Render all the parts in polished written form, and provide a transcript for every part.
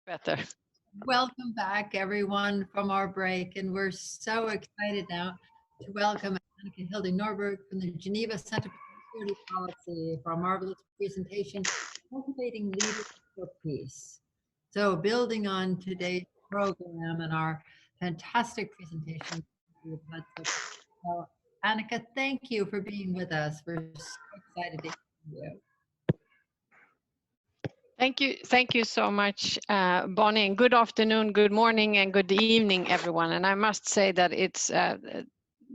Better. Welcome back, everyone, from our break. And we're so excited now to welcome Annika Hilde Norberg from the Geneva Center for Security Policy for a marvelous presentation, Cultivating Leaders for Peace. So, building on today's program and our fantastic presentation we've had so, Annika, thank you for being with us. We're so excited to hear you. Thank you so much, Bonnie, and good afternoon, good morning, and good evening, everyone. And I must say that it's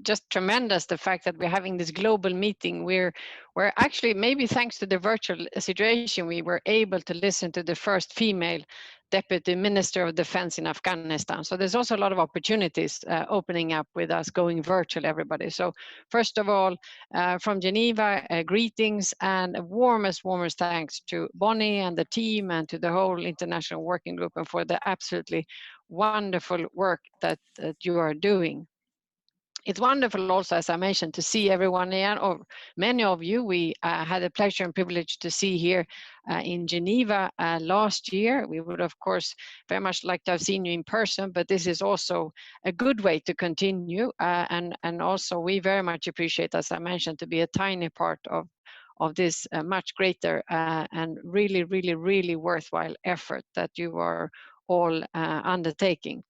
just tremendous the fact that we're having this global meeting. We're actually, maybe thanks to the virtual situation, we were able to listen to the first female Deputy Minister of Defense in Afghanistan. So there's also a lot of opportunities opening up with us going virtual, everybody. So first of all, from Geneva, greetings and warmest thanks to Bonnie and the team and to the whole international working group and for the absolutely wonderful work that you are doing. It's wonderful also, as I mentioned, to see everyone here, or many of you we had the pleasure and privilege to see here in Geneva last year. We would, of course, very much like to have seen you in person, but this is also a good way to continue. And also we very much appreciate, as I mentioned, to be a tiny part of this much greater and really worthwhile effort that you are all undertaking.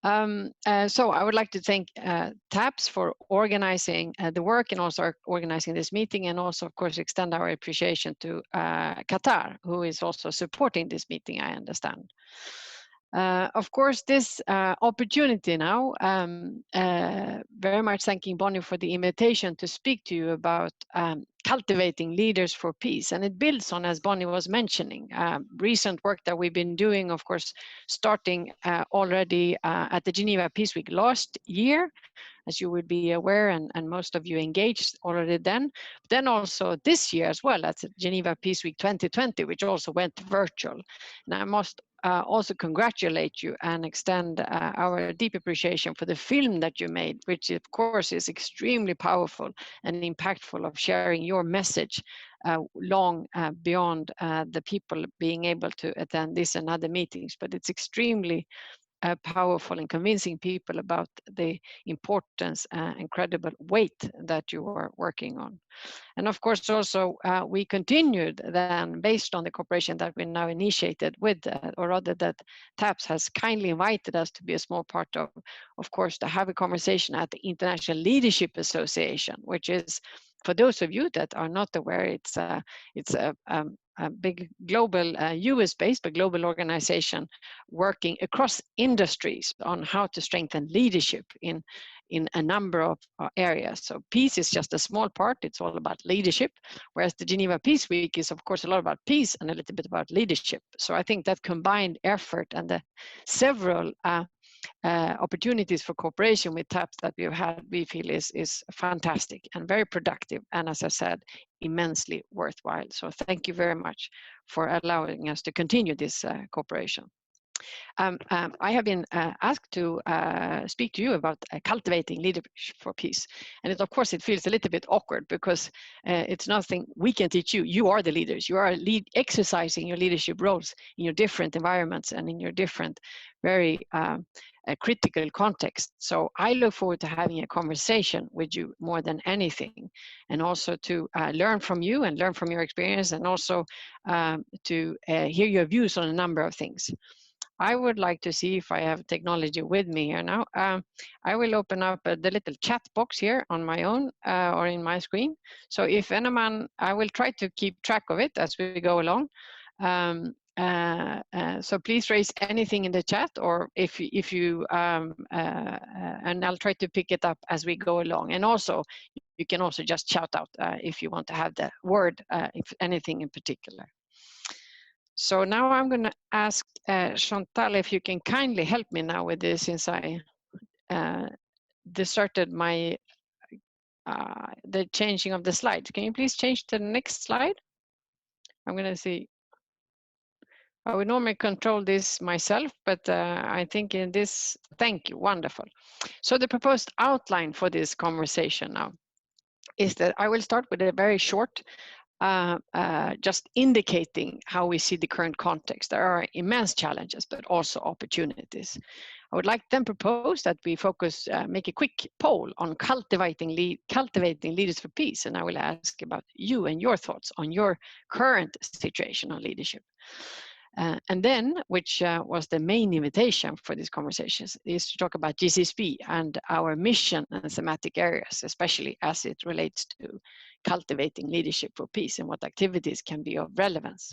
So I would like to thank TAPS for organizing the work and also organizing this meeting, and also, of course, extend our appreciation to Qatar, who is also supporting this meeting, I understand. Of course, this opportunity now, very much thanking Bonnie for the invitation to speak to you about cultivating leaders for peace. And it builds on, as Bonnie was mentioning, recent work that we've been doing, of course, starting already at the Geneva Peace Week last year, as you would be aware, and most of you engaged already then. But then also this year as well, at Geneva Peace Week 2020, which also went virtual. And I must also congratulate you and extend our deep appreciation for the film that you made, which of course is extremely powerful and impactful of sharing your message long beyond the people being able to attend this and other meetings. But it's extremely powerful in convincing people about the importance and credible weight that you are working on. And of course, also we continued then based on the cooperation that we now initiated with, or rather that TAPS has kindly invited us to be a small part of course, to have a conversation at the International Leadership Association, which is, for those of you that are not aware, it's a big global US-based but global organization working across industries on how to strengthen leadership in a number of areas. So peace is just a small part, it's all about leadership, whereas the Geneva Peace Week is of course a lot about peace and a little bit about leadership. So I think that combined effort and the several opportunities for cooperation with TAPS that we've had, we feel is fantastic and very productive, and as I said, immensely worthwhile. So thank you very much for allowing us to continue this cooperation. I have been asked to speak to you about cultivating leadership for peace. And of course, it feels a little bit awkward because it's nothing we can teach you. You are the leaders. You are exercising your leadership roles in your different environments and in your different very critical context. So I look forward to having a conversation with you more than anything, and also to learn from you and learn from your experience, and also to hear your views on a number of things. I would like to see if I have technology with me here now. I will open up the little chat box here on my own or in my screen. So if anyone, I will try to keep track of it as we go along. So please raise anything in the chat, or if you and I'll try to pick it up as we go along. And also, you can also just shout out if you want to have the word, if anything in particular. So now I'm going to ask Chantal if you can kindly help me now with this, since I deserted my the changing of the slides. Can you please change to the next slide? I'm going to see. I would normally control this myself, but I think in this, thank you, wonderful. So the proposed outline for this conversation now is that I will start with a very short just indicating how we see the current context. There are immense challenges, but also opportunities. I would like then propose that we focus, make a quick poll on cultivating leaders for peace, and I will ask about you and your thoughts on your current situation on leadership. And then, which was the main invitation for these conversations, is to talk about GCSP and our mission and thematic areas, especially as it relates to cultivating leadership for peace and what activities can be of relevance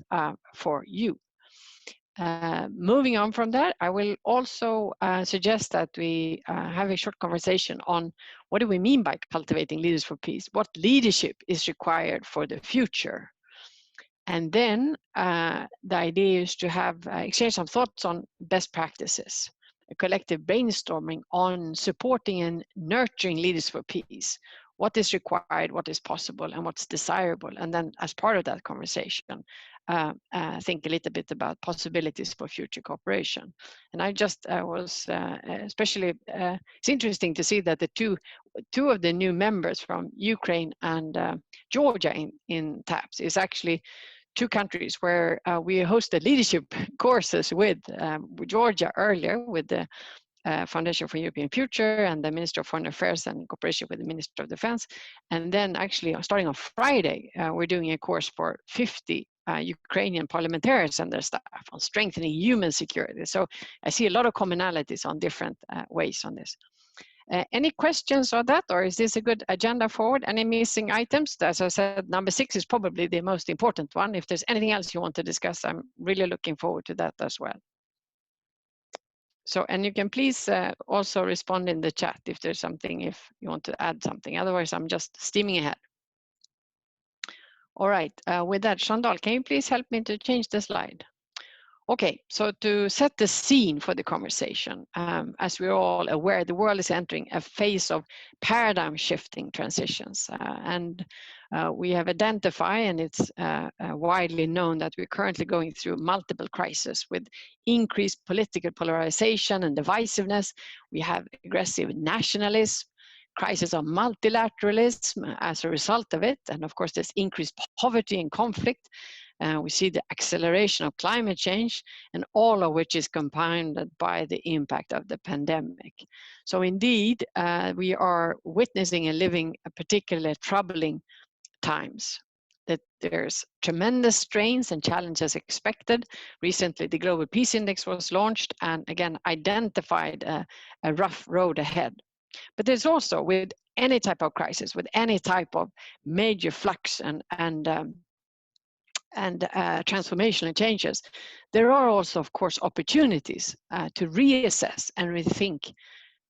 for you. Moving on from that, I will also suggest that we have a short conversation on what do we mean by cultivating leaders for peace? What leadership is required for the future? And then the idea is to have exchange some thoughts on best practices, a collective brainstorming on supporting and nurturing leaders for peace. What is required, what is possible, and what's desirable. And then as part of that conversation, think a little bit about possibilities for future cooperation. And I just was especially, it's interesting to see that the two of the new members from Ukraine and Georgia in TAPS is actually two countries where we hosted leadership courses with Georgia earlier with the Foundation for European Future and the Minister of Foreign Affairs and cooperation with the Minister of Defense. And then actually starting on Friday, we're doing a course for 50 Ukrainian parliamentarians and their staff on strengthening human security. So I see a lot of commonalities on different ways on this. Any questions on that, or is this a good agenda forward? Any missing items? As I said, number 6 is probably the most important one. If there's anything else you want to discuss, I'm really looking forward to that as well. So, and you can please also respond in the chat if there's something, if you want to add something. Otherwise, I'm just steaming ahead. All right, with that, Shandal, can you please help me to change the slide? Okay, so to set the scene for the conversation, as we're all aware, the world is entering a phase of paradigm shifting transitions. We have identified, and it's widely known, that we're currently going through multiple crises with increased political polarization and divisiveness. We have aggressive nationalism, crisis of multilateralism as a result of it, and of course there's increased poverty and conflict. We see the acceleration of climate change, and all of which is compounded by the impact of the pandemic. So indeed, we are witnessing and living a particularly troubling times. That there's tremendous strains and challenges expected. Recently, the Global Peace Index was launched and again identified a rough road ahead. But there's also, with any type of crisis, with any type of major flux and transformational changes, there are also, of course, opportunities to reassess and rethink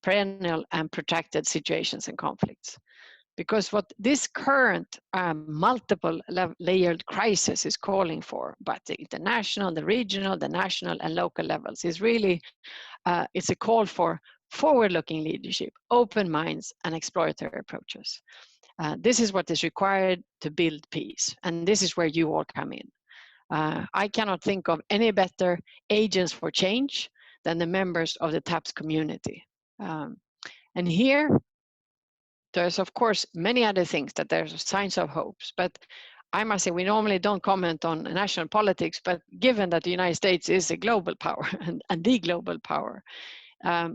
perennial and protracted situations and conflicts. Because what this current multiple layered crisis is calling for, but the international, the regional, the national, and local levels, is really, it's a call for forward-looking leadership, open minds, and exploratory approaches. This is what is required to build peace, and this is where you all come in. I cannot think of any better agents for change than the members of the TAPS community. And here, there's of course many other things that there's signs of hopes, but I must say we normally don't comment on national politics, but given that the United States is a global power and the global power,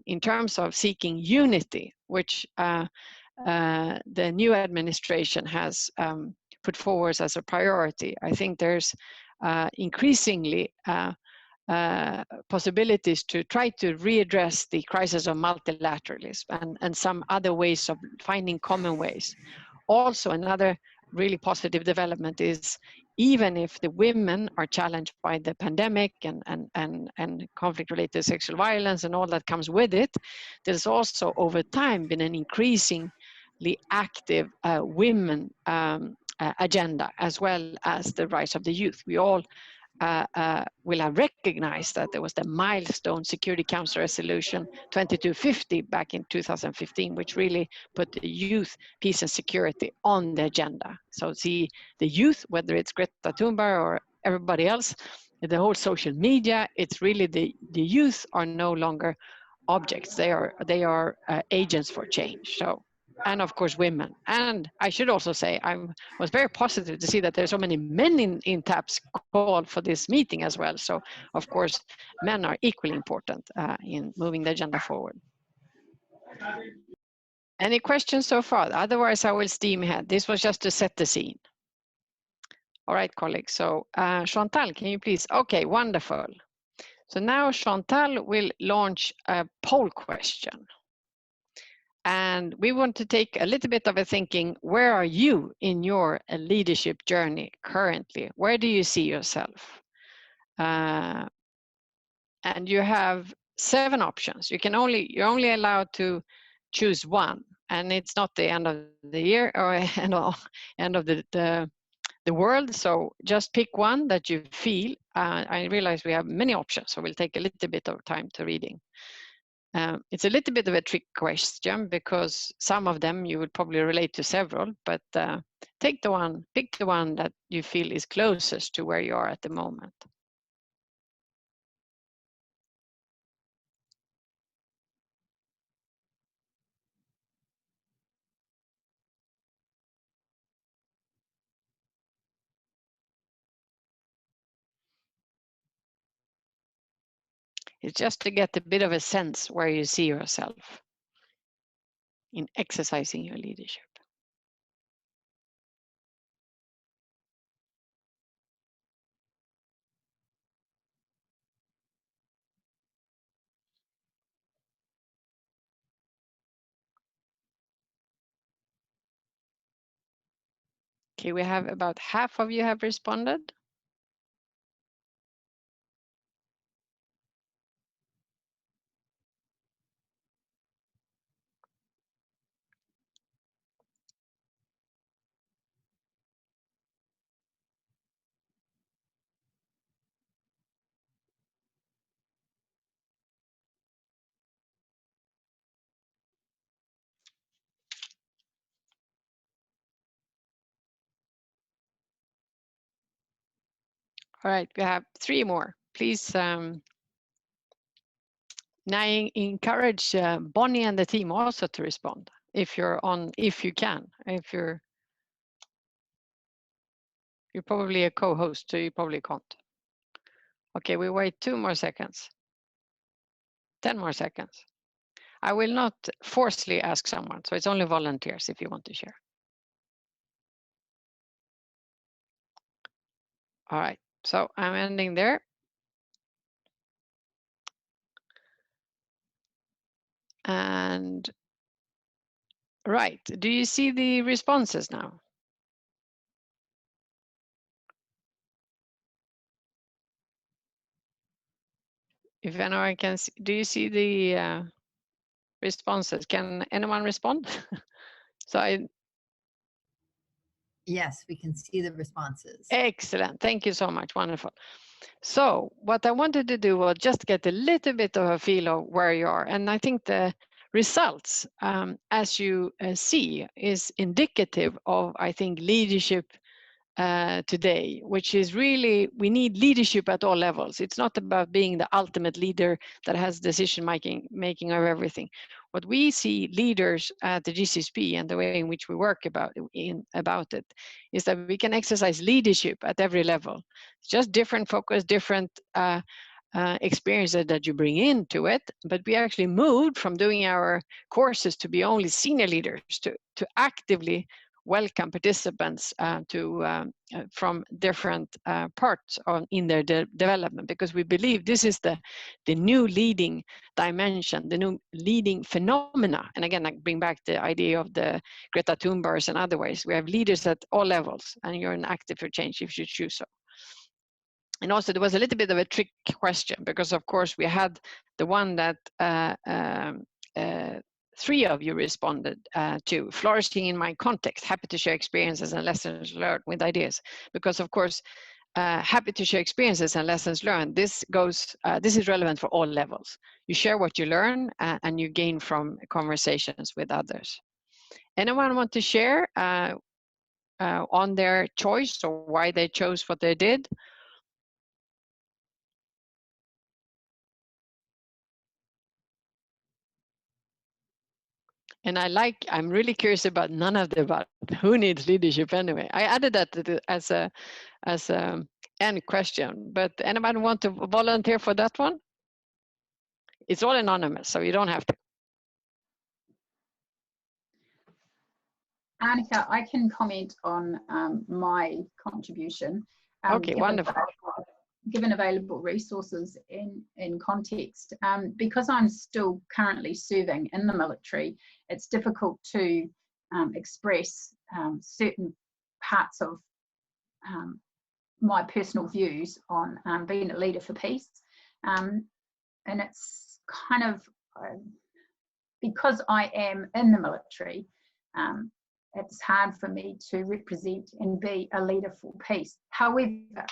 in terms of seeking unity, which the new administration has put forward as a priority, I think there's increasingly possibilities to try to readdress the crisis of multilateralism and some other ways of finding common ways. Also, another really positive development is, even if the women are challenged by the pandemic and conflict-related sexual violence and all that comes with it, there's also over time been an increasingly active women agenda, as well as the rights of the youth. We all will have recognized that there was the milestone Security Council Resolution 2250 back in 2015, which really put the youth, peace and security on the agenda. So the youth, whether it's Greta Thunberg or everybody else, the whole social media, it's really the youth are no longer objects. They are agents for change. So and of course women. And I should also say I was very positive to see that there's so many men in TAPS called for this meeting as well. So of course men are equally important in moving the agenda forward. Any questions so far? Otherwise I will steam ahead. This was just to set the scene. All right, colleagues. So Chantal, can you please? Okay, wonderful. So now Chantal will launch a poll question. And we want to take a little bit of a thinking, where are you in your leadership journey currently? Where do you see yourself? And you have 7 options. You're only allowed to choose one, and it's not the end of the year or end of the world. So just pick one that you feel. I realize we have many options, so we'll take a little bit of time to reading. It's a little bit of a trick question because some of them you would probably relate to several, but pick the one that you feel is closest to where you are at the moment. It's just to get a bit of a sense where you see yourself in exercising your leadership. Okay, we have about half of you have responded. All right, we have 3 more. Please now encourage Bonnie and the team also to respond if you're on, if you can. If you're probably a co-host, so you probably can't. Okay, we wait 2 more seconds. 10 more seconds. I will not forcefully ask someone, so it's only volunteers if you want to share. All right, so I'm ending there. And right, do you see the responses now? If anyone can see, do you see the responses? Can anyone respond? So Yes, we can see the responses. Excellent, thank you so much, wonderful. So what I wanted to do was just get a little bit of a feel of where you are. And I think the results, as you see, is indicative of, I think, leadership today, which is really, we need leadership at all levels. It's not about being the ultimate leader that has decision making of everything. What we see leaders at the GCSP and the way in which we work about it is that we can exercise leadership at every level. It's just different focus, different experiences that you bring into it, but we actually moved from doing our courses to be only senior leaders to actively welcome participants from different parts in their development, because we believe this is the new leading dimension, the new leading phenomena. And again, I bring back the idea of the Greta Thunbergs and other ways. We have leaders at all levels, and you're an active for change if you choose so. And also there was a little bit of a trick question, because of course we had the one that 3 of you responded to, flourishing in my context, happy to share experiences and lessons learned with ideas. Because of course, happy to share experiences and lessons learned, this is relevant for all levels. You share what you learn and you gain from conversations with others. Anyone want to share on their choice or why they chose what they did? And I'm really curious about none of the above. Who needs leadership anyway? I added that as a end question, but anybody want to volunteer for that one? It's all anonymous, so you don't have to. Annika, I can comment on my contribution. Okay, wonderful. Given available resources in context, because I'm still currently serving in the military, it's difficult to express certain parts of my personal views on being a leader for peace. And it's kind of, because I am in the military, it's hard for me to represent and be a leader for peace. However,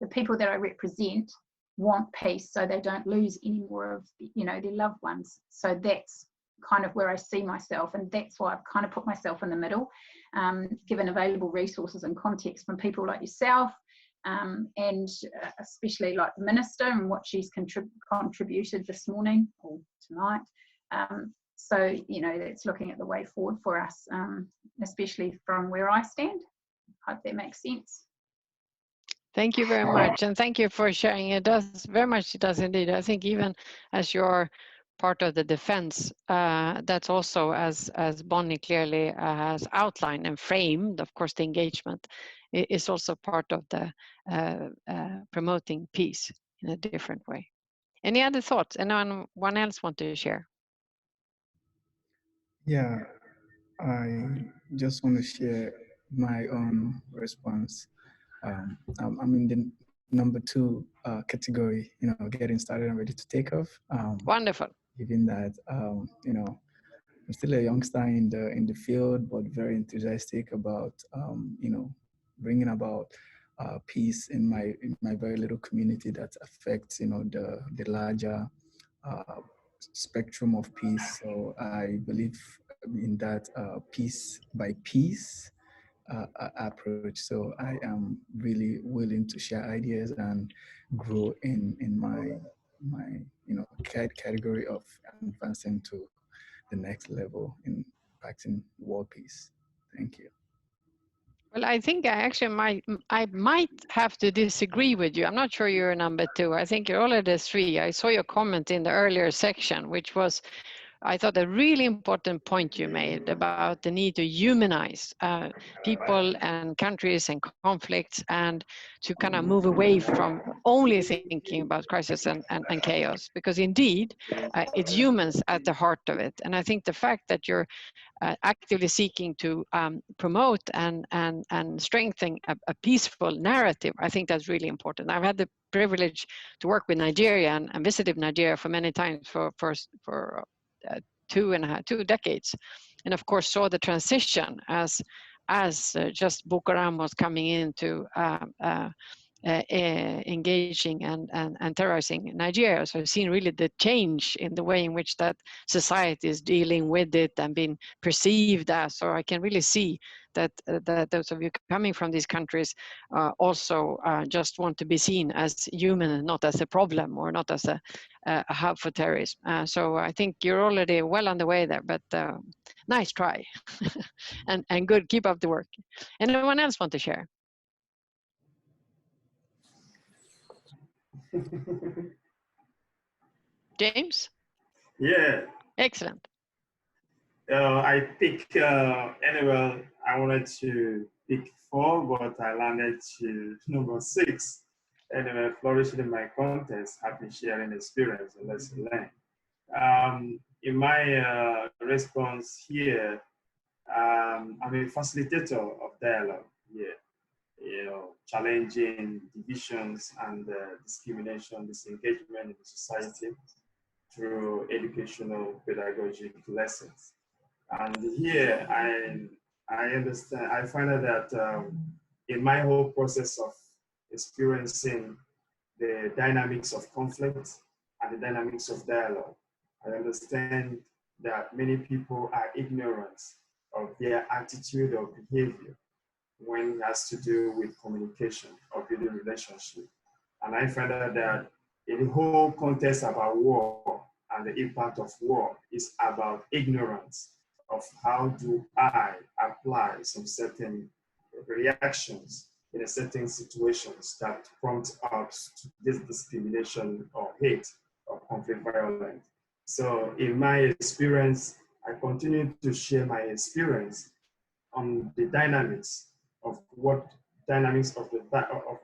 the people that I represent want peace, so they don't lose any more of, you know, their loved ones. So that's kind of where I see myself, and that's why I've kind of put myself in the middle, given available resources and context from people like yourself, and especially like the minister and what she's contributed this morning or tonight. So, you know, that's looking at the way forward for us, especially from where I stand. I hope that makes sense. Thank you very much, and thank you for sharing. It does very much. It does indeed. I think even as you're part of the defense, that's also as Bonnie clearly has outlined and framed. Of course, the engagement is also part of the promoting peace in a different way. Any other thoughts? Anyone else want to share? Yeah, I just want to share my own response. I'm in the number 2 category, you know, getting started and ready to take off. Wonderful. Given that, you know, I'm still a youngster in the field, but very enthusiastic about, you know, bringing about peace in my very little community that affects, you know, the larger spectrum of peace. So I believe in that peace by peace approach. So I am really willing to share ideas and grow in my you know category of advancing to the next level in impacting world peace. Thank you. Well, I think I might have to disagree with you. I'm not sure you're number 2. I think you're already 3. I saw your comment in the earlier section, which was, I thought, a really important point you made about the need to humanize people and countries and conflicts, and to kind of move away from only thinking about crisis and chaos, because indeed it's humans at the heart of it. And I think the fact that you're actively seeking to promote and strengthen a peaceful narrative, I think that's really important. I've had the privilege to work with Nigeria and visited Nigeria for many times for 2 decades, and of course saw the transition as just Boko Haram was coming into engaging and terrorizing Nigeria. So I've seen really the change in the way in which that society is dealing with it and being perceived as. So I can really see that those of you coming from these countries also just want to be seen as human and not as a problem or not as a hub for terrorism. So I think you're already well on the way there, but nice try. and good, keep up the work. Anyone else want to share? James? Yeah. Excellent. I picked, anyway, I wanted to pick 4, but I landed to number 6. Anyway, flourishing in my contest, happy sharing experience and lesson learned. In my response here, I'm a facilitator of dialogue here. You know, challenging divisions and discrimination, disengagement in the society through educational pedagogic lessons. And here I understand, I find out that in my whole process of experiencing the dynamics of conflict and the dynamics of dialogue, I understand that many people are ignorant of their attitude or behavior when it has to do with communication or building relationship. And I find out that in the whole context about war and the impact of war is about ignorance of how do I apply some certain reactions in a certain situations that prompt us to this discrimination or hate or conflict violence. So in my experience, I continue to share my experience on the dynamics of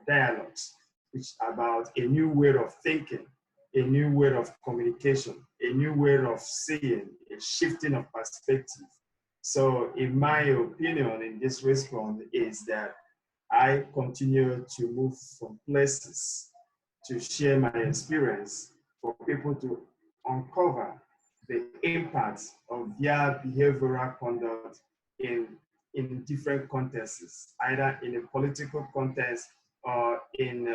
dialogues, which about a new way of thinking, a new way of communication, a new way of seeing, a shifting of perspective. So in my opinion, in this response is that I continue to move from places to share my experience for people to uncover the impact of their behavioral conduct in different contexts, either in a political context or in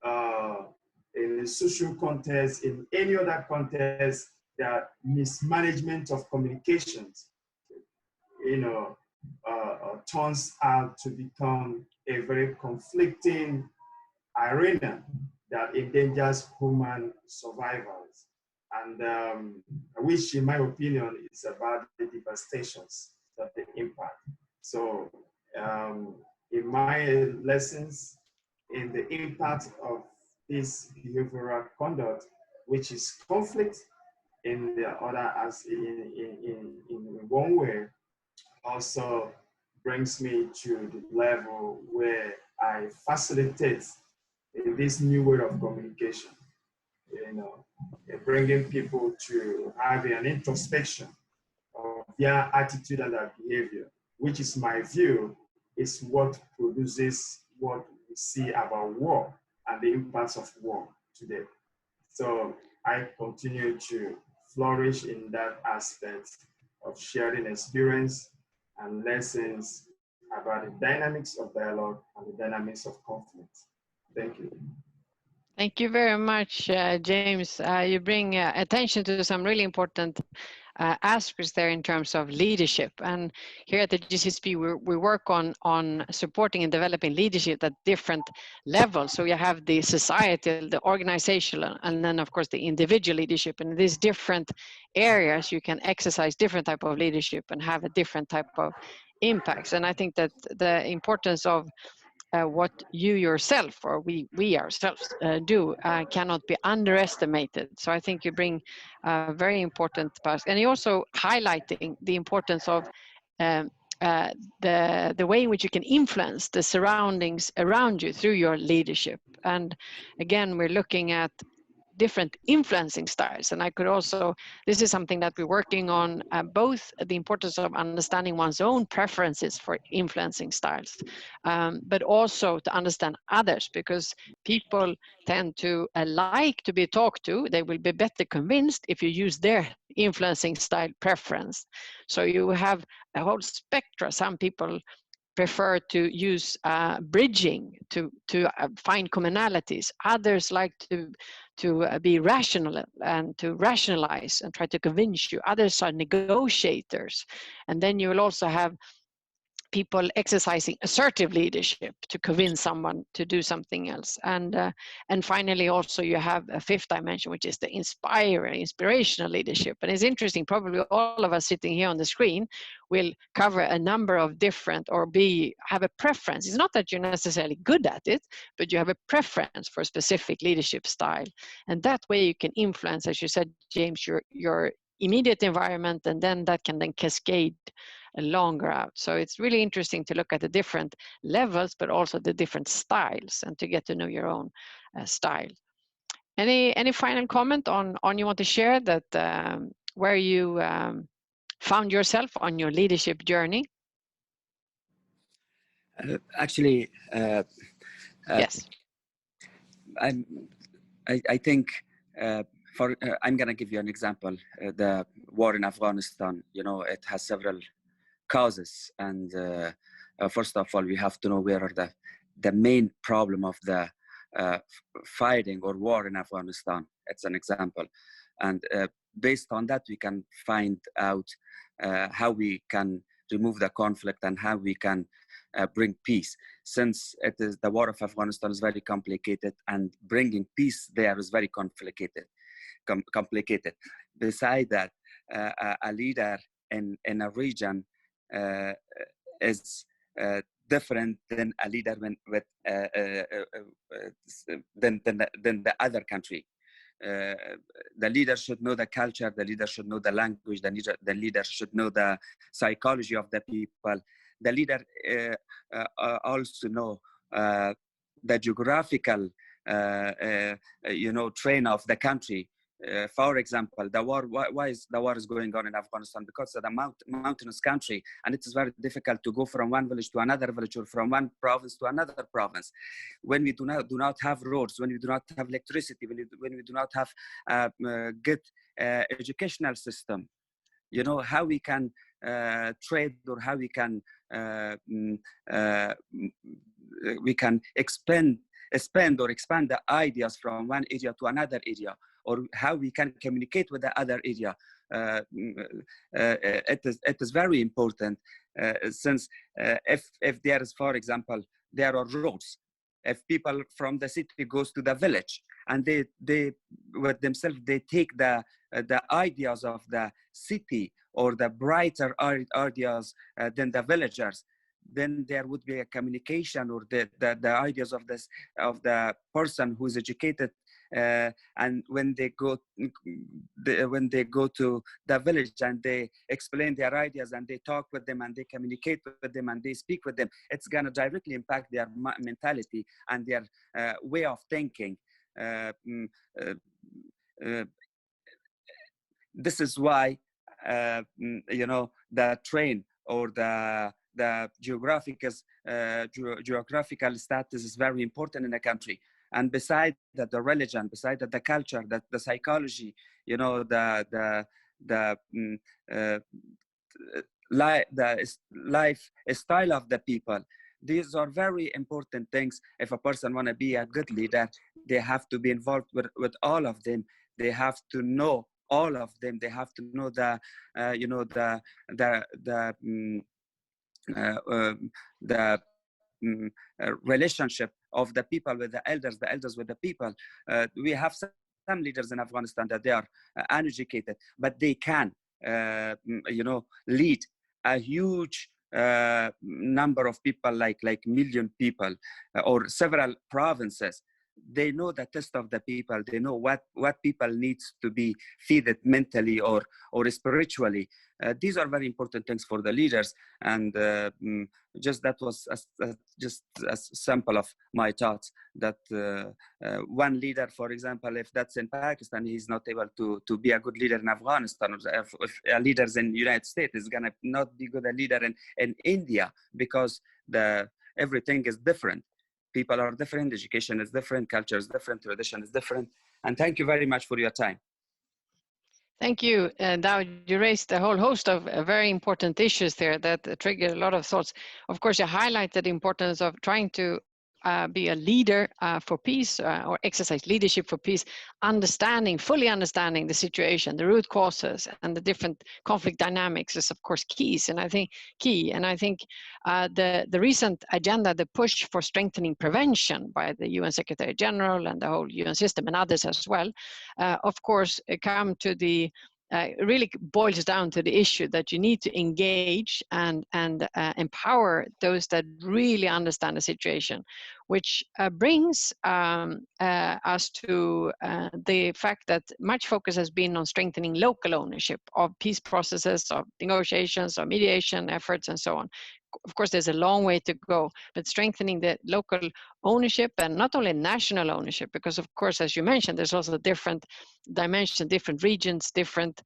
a social context, in any other context, that mismanagement of communications, turns out to become a very conflicting arena that endangers human survivors. And which, in my opinion, is about the devastations that they impact. So in my lessons, in the impact of this behavioral conduct, which is conflict in the other, as in one way, also brings me to the level where I facilitate this new way of communication, bringing people to have an introspection of their attitude and their behavior, which is my view, is what produces what we see about war and the impacts of war today. So I continue to flourish in that aspect of sharing experience and lessons about the dynamics of dialogue and the dynamics of conflict. Thank you. Thank you very much, James. You bring attention to some really important aspects there in terms of leadership. And here at the GCSP, we work on supporting and developing leadership at different levels. So you have the societal, the organizational, and then of course the individual leadership. And in these different areas, you can exercise different type of leadership and have a different type of impacts. And I think that the importance of what you yourself or we ourselves do cannot be underestimated. So I think you bring a very important part, and you're also highlighting the importance of the way in which you can influence the surroundings around you through your leadership. And again, we're looking at different influencing styles. And I could also, this is something that we're working on, both the importance of understanding one's own preferences for influencing styles, but also to understand others, because people tend to like to be talked to. They will be better convinced if you use their influencing style preference. So you have a whole spectrum. Some people prefer to use bridging to find commonalities. Others like to be rational and to rationalize and try to convince you. Others are negotiators. And then you will also have people exercising assertive leadership to convince someone to do something else. And finally, also you have a fifth dimension, which is the inspirational leadership. And it's interesting, probably all of us sitting here on the screen will cover a number of different or have a preference. It's not that you're necessarily good at it, but you have a preference for a specific leadership style. And that way you can influence, as you said, James, your immediate environment, and then that can then cascade longer out. So it's really interesting to look at the different levels, but also the different styles, and to get to know your own style. Any final comment on you want to share that where you found yourself on your leadership journey? Actually, yes. I think I'm going to give you an example. The war in Afghanistan, it has several causes, and first of all, we have to know where are the main problem of the fighting or war in Afghanistan. It's an example, and based on that, we can find out how we can remove the conflict and how we can bring peace. Since the war of Afghanistan is very complicated, and bringing peace there is very complicated. Beside that, a leader in a region is different than a leader with than the other country. The leader should know the culture, the leader should know the language, the leader should know the psychology of the people. The leader also know the geographical train of the country. For example, the war. Why is the war is going on in Afghanistan? Because of the mountainous country, and it is very difficult to go from one village to another village or from one province to another province. When we do not have roads, when we do not have electricity, when we do not have good educational system, how we can trade, or how we can spend or expand the ideas from one area to another area, or how we can communicate with the other area. It is very important, since if there is, for example, there are roads. If people from the city goes to the village, and they with themselves, they take the ideas of the city or the brighter ideas than the villagers, then there would be a communication, or the ideas of the person who's educated, and when they go to the village and they explain their ideas and they talk with them and they communicate with them and they speak with them, it's going to directly impact their mentality and their way of thinking. This is why the train, or the geographical status is very important in a country. And beside that, the religion, beside that, the culture, that the psychology, the lifestyle of the people. These are very important things. If a person want to be a good leader, they have to be involved with all of them. They have to know all of them. They have to know relationship of the people with the elders with the people. We have some leaders in Afghanistan that they are uneducated, but they can, lead a huge number of people, like million people, or several provinces. They know the test of the people. They know what people needs to be fed mentally or spiritually. These are very important things for the leaders. And just that was just a sample of my thoughts, that one leader, for example, if that's in Pakistan, he's not able to be a good leader in Afghanistan. If a leader's in the United States, is gonna not be good a leader in India, because everything is different. People are different, education is different, culture is different, tradition is different. And thank you very much for your time. Thank you. Now you raised a whole host of very important issues there that trigger a lot of thoughts. Of course, you highlighted the importance of trying to be a leader for peace, or exercise leadership for peace, fully understanding the situation, the root causes, and the different conflict dynamics is, of course, key. And I think the recent agenda, the push for strengthening prevention by the UN Secretary General and the whole UN system and others as well, of course, come to the really boils down to the issue that you need to engage and empower those that really understand the situation, which brings us to the fact that much focus has been on strengthening local ownership of peace processes, of negotiations, of mediation efforts, and so on. Of course, there's a long way to go, but strengthening the local ownership, and not only national ownership, because of course, as you mentioned, there's also different dimensions, different regions, different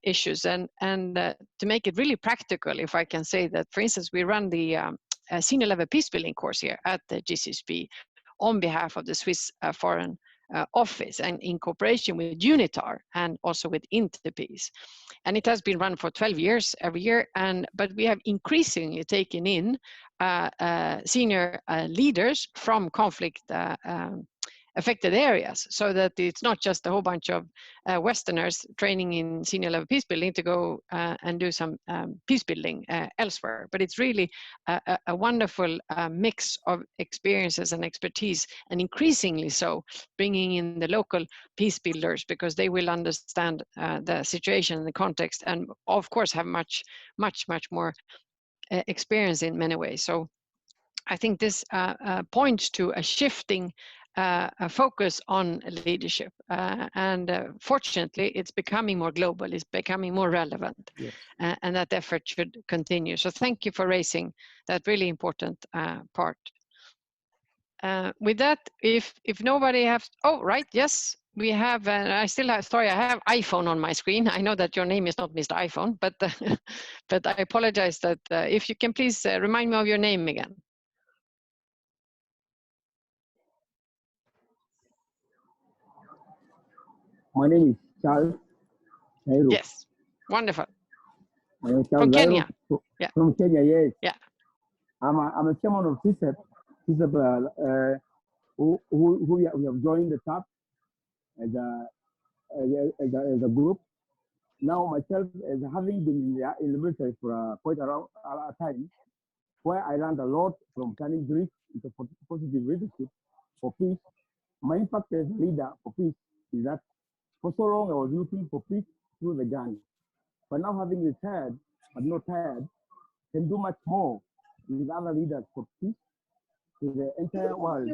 issues. And to make it really practical, if I can say that, for instance, we run the senior level peace building course here at the GCSP on behalf of the Swiss Foreign Office, and in cooperation with UNITAR and also with Interpeace. And it has been run for 12 years every year, but we have increasingly taken in senior leaders from conflict affected areas, so that it's not just a whole bunch of Westerners training in senior level peace building to go and do some peace building elsewhere, but it's really a wonderful mix of experiences and expertise, and increasingly so bringing in the local peace builders, because they will understand the situation and the context, and of course have much more experience in many ways. So I think this points to a shifting a focus on leadership, and fortunately it's becoming more global, it's becoming more relevant. Yes. And that effort should continue. So thank you for raising that really important part. With that, if nobody has, oh right, yes, we have, I still have, sorry, I have iPhone on my screen. I know that your name is not Mr. iPhone, but but I apologize that if you can please remind me of your name again. My name is Charles Nairo. Yes, wonderful. My name is Charles From Nairo. Kenya. Yeah. From Kenya, yes. Yeah. I'm a chairman of CISEP. CISEP, who we have joined the TAP as a group. Now myself, as having been in the military for quite a time, where I learned a lot from turning grief into positive leadership for peace. My impact as a leader for peace is that for so long I was looking for peace through the gun, but now having retired but not tired, can do much more with other leaders for peace to the entire world,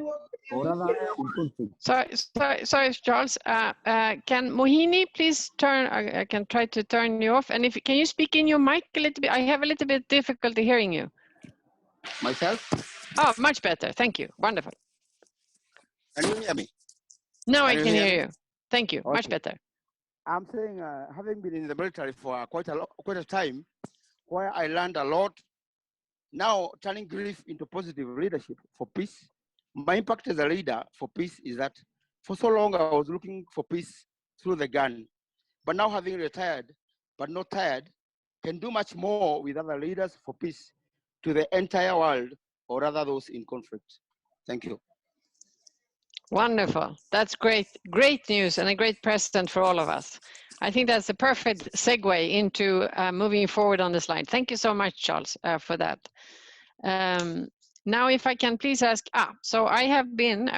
or rather in conflict. Sorry, Charles. Can Mohini please turn? I can try to turn you off. And if can you speak in your mic a little bit? I have a little bit difficulty hearing you. Myself? Oh, much better. Thank you. Wonderful. Can you hear me? Now I can hear you. Thank you. Okay. Much better. I'm saying, having been in the military for quite a time, where I learned a lot. Now turning grief into positive leadership for peace. My impact as a leader for peace is that for so long I was looking for peace through the gun, but now having retired but not tired, can do much more with other leaders for peace to the entire world, or rather those in conflict. Thank you. Wonderful. That's great. Great news and a great present for all of us. I think that's a perfect segue into moving forward on the slide. Thank you so much, Charles, for that. Now, if I can please ask, so I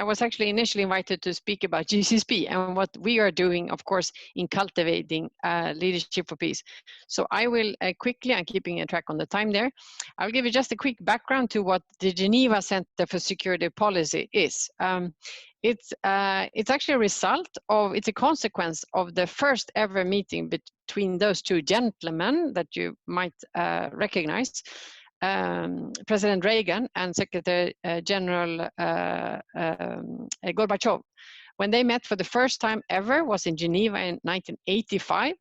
was actually initially invited to speak about GCSP and what we are doing, of course, in cultivating leadership for peace. So I will quickly, I'm keeping a track on the time there, I'll give you just a quick background to what the Geneva Center for Security Policy is. It's actually a result of, it's a consequence of the first ever meeting between those two gentlemen that you might recognize, President Reagan and Secretary General Gorbachev. When they met for the first time ever was in Geneva in 1985.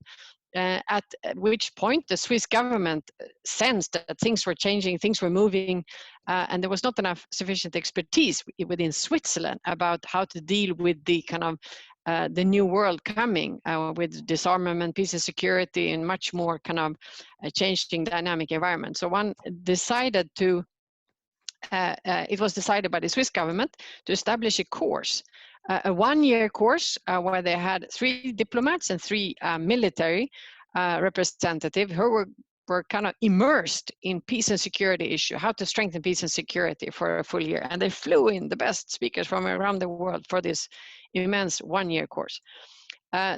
At which point the Swiss government sensed that things were changing, things were moving, and there was not enough sufficient expertise within Switzerland about how to deal with the kind of the new world coming with disarmament, peace and security, and much more kind of changing dynamic environment. So one decided to, it was decided by the Swiss government to establish a course, a one-year course where they had 3 diplomats and 3 military representatives who were kind of immersed in peace and security issue, how to strengthen peace and security for a full year. And they flew in the best speakers from around the world for this immense one-year course.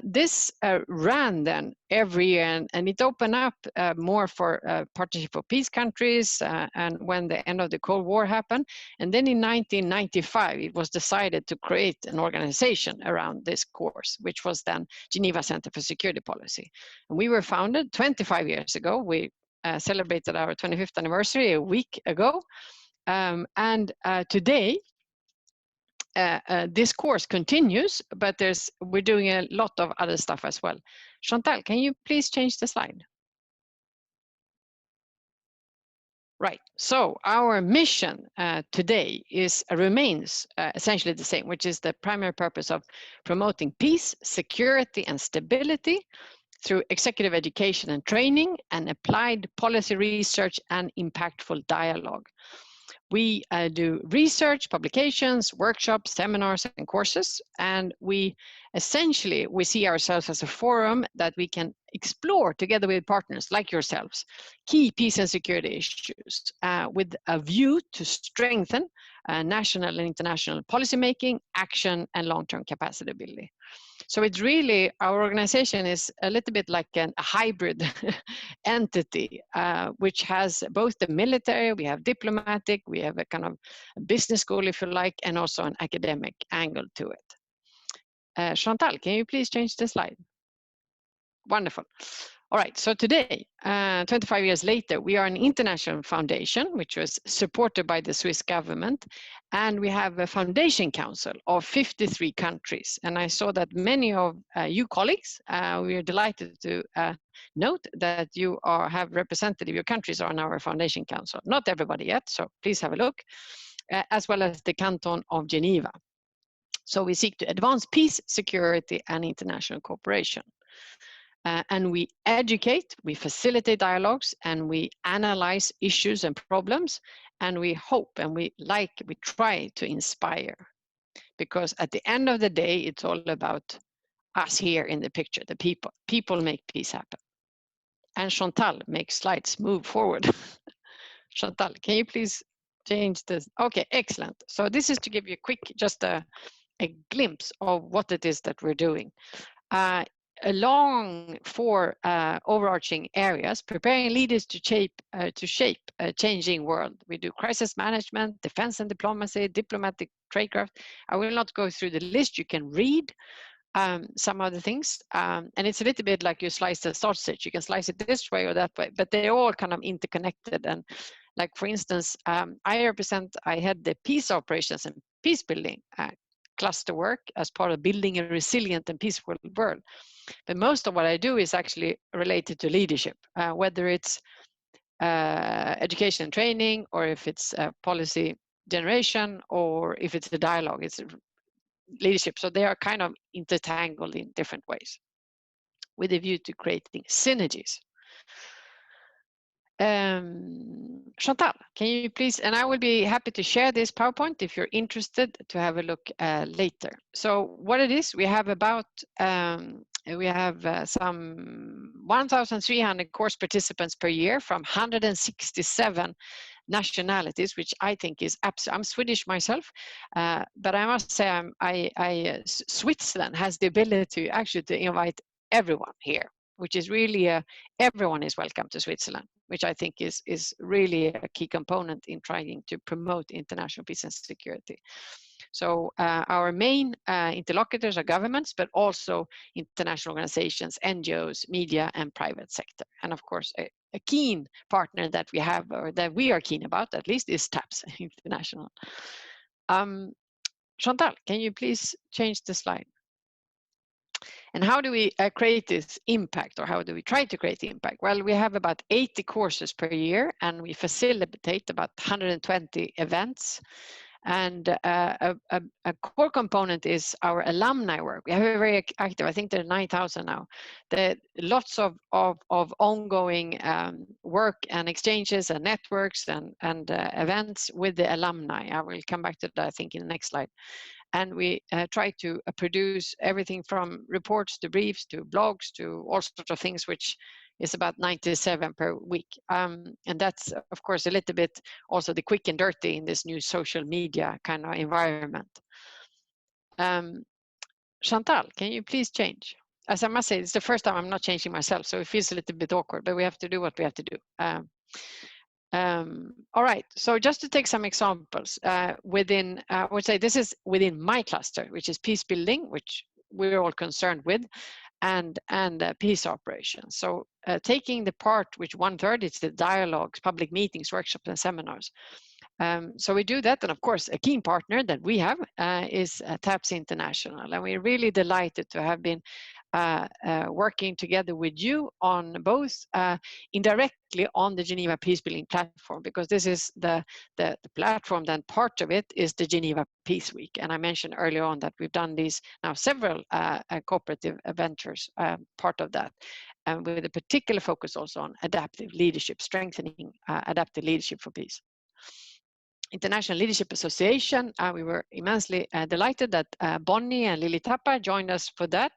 This ran then every year, and it opened up more for Partnership for Peace countries, and when the end of the Cold War happened. And then in 1995, it was decided to create an organization around this course, which was then Geneva Center for Security Policy. And we were founded 25 years ago. We celebrated our 25th anniversary a week ago. And today, this course continues, but we're doing a lot of other stuff as well. Chantal, can you please change the slide? Right, so our mission today remains essentially the same, which is the primary purpose of promoting peace, security, and stability through executive education and training and applied policy research and impactful dialogue. We do research, publications, workshops, seminars, and courses. And we essentially, we see ourselves as a forum that we can explore together with partners like yourselves, key peace and security issues with a view to strengthen national and international policymaking, action, and long-term capacity building. So it's really, our organization is a little bit like a hybrid entity, which has both the military, we have diplomatic, we have a kind of business school, if you like, and also an academic angle to it. Chantal, can you please change the slide? Wonderful. All right, so today, 25 years later, we are an international foundation, which was supported by the Swiss government, and we have a foundation council of 53 countries. And I saw that many of you colleagues, we are delighted to note that you have representative, your countries are on our foundation council. Not everybody yet, so please have a look, as well as the Canton of Geneva. So we seek to advance peace, security, and international cooperation. And we educate, we facilitate dialogues, and we analyze issues and problems, and we hope and we try to inspire. Because at the end of the day, it's all about us here in the picture, the people. People make peace happen. And Chantal makes slides move forward. Chantal, can you please change this? Okay, excellent. So this is to give you a quick, just a glimpse of what it is that we're doing. Along 4 overarching areas, preparing leaders to shape a changing world. We do crisis management, defense and diplomacy, diplomatic tradecraft. I will not go through the list. You can read some of the things, and it's a little bit like you slice the sausage. You can slice it this way or that way, but they're all kind of interconnected. And like, for instance, I had the peace operations and peace building cluster work as part of building a resilient and peaceful world. But most of what I do is actually related to leadership, whether it's education and training, or if it's policy generation, or if it's the dialogue, it's leadership. So they are kind of intertangled in different ways with a view to creating synergies. Chantal, can you please, and I will be happy to share this PowerPoint if you're interested to have a look later. So what it is, we have about, some 1,300 course participants per year from 167 nationalities, which I think is absolutely, I'm Swedish myself, but I must say Switzerland has the ability actually to invite everyone here, which is really, everyone is welcome to Switzerland, which I think is really a key component in trying to promote international peace and security. So our main interlocutors are governments, but also international organizations, NGOs, media, and private sector. And of course, a keen partner that we have, or that we are keen about at least, is TAPS International. Chantal, can you please change the slide? And how do we create this impact, or how do we try to create impact? Well, we have about 80 courses per year, and we facilitate about 120 events. And a core component is our alumni work. We have a very active, I think there are 9,000 now. There lots of ongoing work and exchanges and networks and events with the alumni. I will come back to that, I think, in the next slide. And we try to produce everything from reports to briefs to blogs to all sorts of things, which is about 97 per week. And that's, of course, a little bit also the quick and dirty in this new social media kind of environment. Chantal, can you please change? As I must say, it's the first time I'm not changing myself, so it feels a little bit awkward, but we have to do what we have to do. All right, so just to take some examples within, I would say this is within my cluster, which is peace building, which we're all concerned with, and peace operations. So taking the part, which 1/3 is the dialogues, public meetings, workshops, and seminars. So we do that, and of course, a keen partner that we have is TAPS International, and we're really delighted to have been working together with you on both indirectly on the Geneva Peacebuilding platform, because this is the platform, then part of it is the Geneva Peace Week. And I mentioned earlier on that we've done these now several cooperative ventures, part of that, and with a particular focus also on adaptive leadership, strengthening adaptive leadership for peace. International Leadership Association. We were immensely delighted that Bonnie and Lili Tappa joined us for that,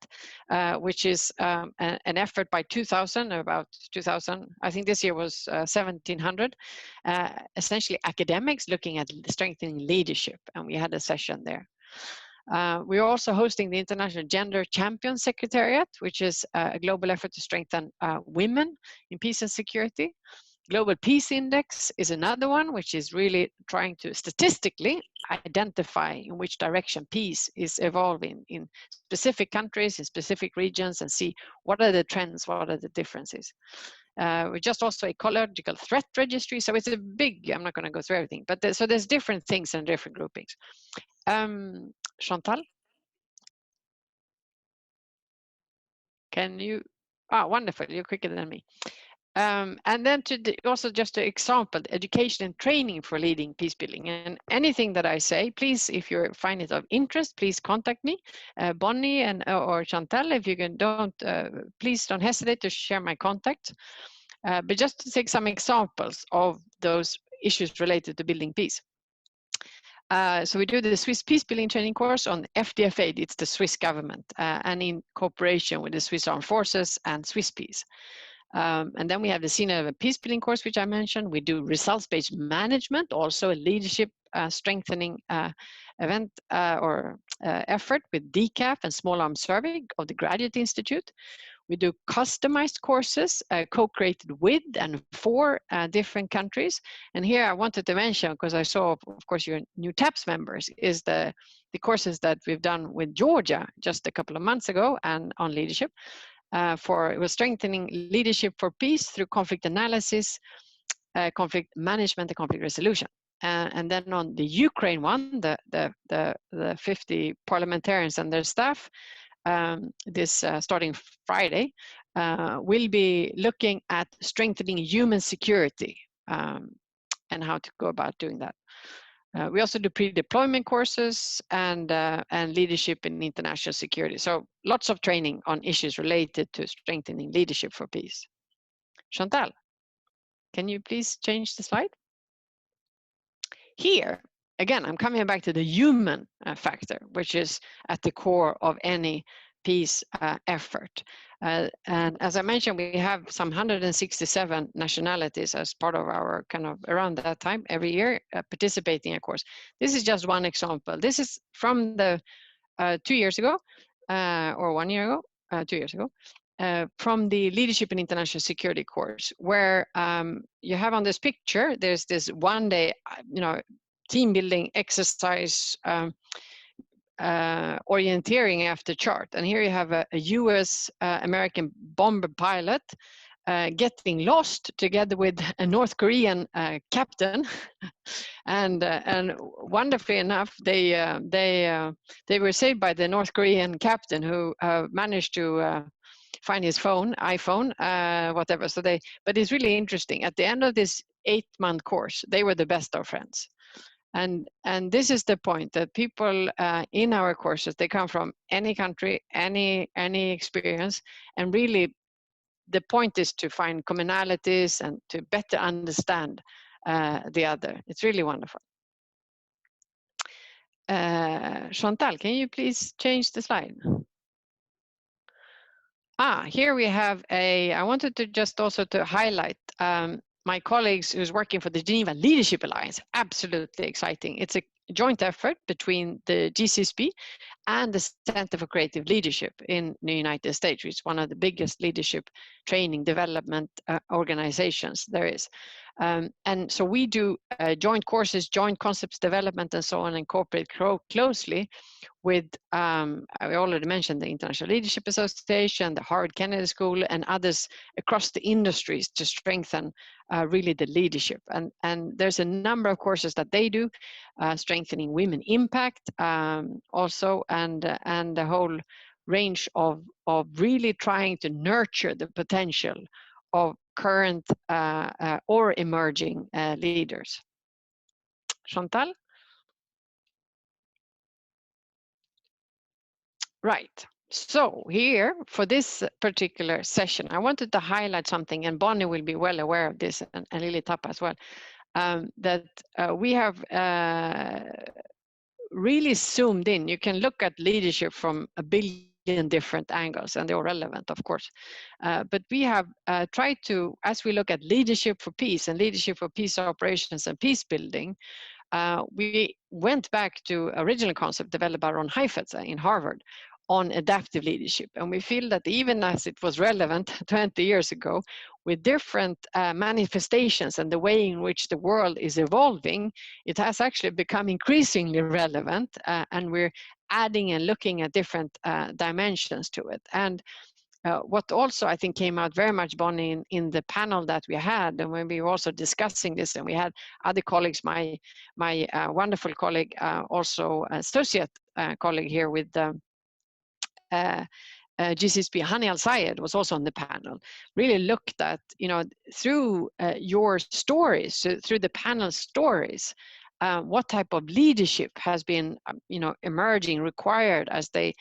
which is an effort by 2000, about 2000, I think this year was 1700, essentially academics looking at strengthening leadership, and we had a session there. We are also hosting the International Gender Champion Secretariat, which is a global effort to strengthen women in peace and security. Global Peace Index is another one, which is really trying to statistically identify in which direction peace is evolving in specific countries, in specific regions, and see what are the trends, what are the differences. We just also ecological threat registry, so it's a big, I'm not going to go through everything, but so there's different things and different groupings. Chantal? Can you, wonderful, you're quicker than me. And then also just an example, education and training for leading peace building. And anything that I say, please, if you find it of interest, please contact me, Bonnie and or Chantal. If you can, please don't hesitate to share my contact. But just to take some examples of those issues related to building peace. So we do the Swiss Peace Building Training course on FDFA, it's the Swiss government, and in cooperation with the Swiss Armed Forces and Swiss Peace. And then we have the Senior Peace Building course, which I mentioned. We do results-based management, also a leadership strengthening event or effort with DCAF and Small Arms Survey of the Graduate Institute. We do customized courses co-created with and for different countries. And here I wanted to mention, because I saw, of course, your new TAPS members, is the courses that we've done with Georgia just a couple of months ago and on leadership. It was strengthening leadership for peace through conflict analysis, conflict management, and conflict resolution. And then on the Ukraine one, the 50 parliamentarians and their staff, starting Friday, will be looking at strengthening human security and how to go about doing that. We also do pre-deployment courses and leadership in international security. So lots of training on issues related to strengthening leadership for peace. Chantal, can you please change the slide? Here, again, I'm coming back to the human factor, which is at the core of any peace effort. And as I mentioned, we have some 167 nationalities as part of our kind of around that time every year participating in a course. This is just one example. This is from the 2 years ago or 1 year ago, 2 years ago, from the Leadership in International Security course, where you have on this picture, there's this one day, team building exercise orienteering after chart. And here you have a US American bomber pilot getting lost together with a North Korean captain. and wonderfully enough, they were saved by the North Korean captain, who managed to find his iPhone, whatever. But it's really interesting. At the end of this 8-month course, they were the best of friends. And this is the point, that people in our courses, they come from any country, any experience, and really the point is to find commonalities and to better understand the other. It's really wonderful. Chantal, can you please change the slide? Here we have I wanted to just also to highlight my colleagues who's working for the Geneva Leadership Alliance. Absolutely exciting. It's a joint effort between the GCSP and the Center for Creative Leadership in the United States, which is one of the biggest leadership training development organizations there is. And so we do joint courses, joint concepts development, and so on, and cooperate closely with, I already mentioned the International Leadership Association, the Harvard Kennedy School, and others across the industries to strengthen really the leadership. And there's a number of courses that they do, strengthening women impact also, and the whole range of really trying to nurture the potential of current or emerging leaders. Chantal? Right. So here, for this particular session, I wanted to highlight something, and Bonnie will be well aware of this, and Lili Tappa as well. that we have really zoomed in. You can look at leadership from a billion different angles, and they're all relevant, of course. But we have tried to, as we look at leadership for peace and leadership for peace operations and peace building, we went back to original concept developed by Ron Heifetz in Harvard on adaptive leadership. And we feel that even as it was relevant 20 years ago, with different manifestations and the way in which the world is evolving, it has actually become increasingly relevant, and we're adding and looking at different dimensions to it. And what also I think came out very much, Bonnie, in the panel that we had, and when we were also discussing this, and we had other colleagues, my wonderful colleague, also associate colleague here with GCSP, Hani Al-Sayed, was also on the panel, really looked at, through your stories, through the panel stories, what type of leadership has been, emerging, required as they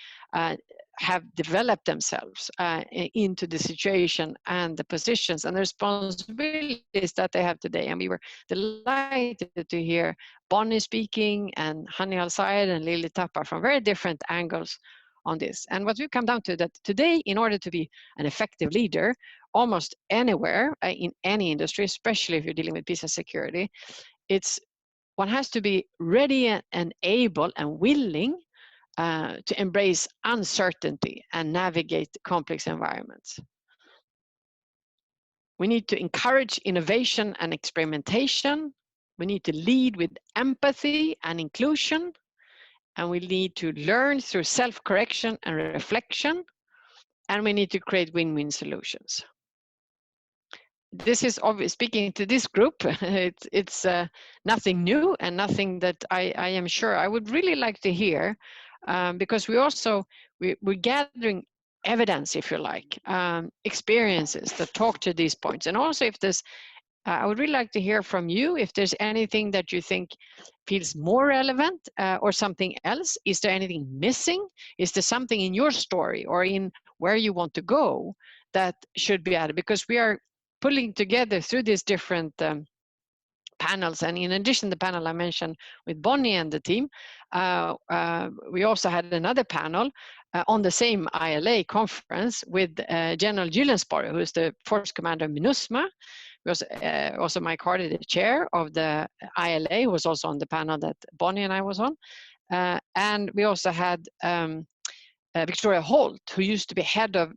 have developed themselves into the situation and the positions and the responsibilities that they have today. And we were delighted to hear Bonnie speaking and Hani Al-Sayed and Lily Tappa from very different angles on this. And what we've come down to, that today, in order to be an effective leader almost anywhere in any industry, especially if you're dealing with peace and security, one has to be ready and able and willing to embrace uncertainty and navigate complex environments. We need to encourage innovation and experimentation. We need to lead with empathy and inclusion. And we need to learn through self-correction and reflection. And we need to create win-win solutions. This is obvious, speaking to this group, it's nothing new and nothing that I am sure I would really like to hear, because we're gathering evidence, if you like, experiences that talk to these points. And also, if there's, I would really like to hear from you if there's anything that you think feels more relevant or something else. Is there anything missing? Is there something in your story or in where you want to go that should be added? Because we are pulling together through these different panels. And in addition, the panel I mentioned with Bonnie and the team, we also had another panel on the same ILA conference with General Gyllenspor, who is the force commander of MINUSMA. He was also Mike Hardy, the chair of the ILA, who was also on the panel that Bonnie and I was on. And we also had Victoria Holt, who used to be head of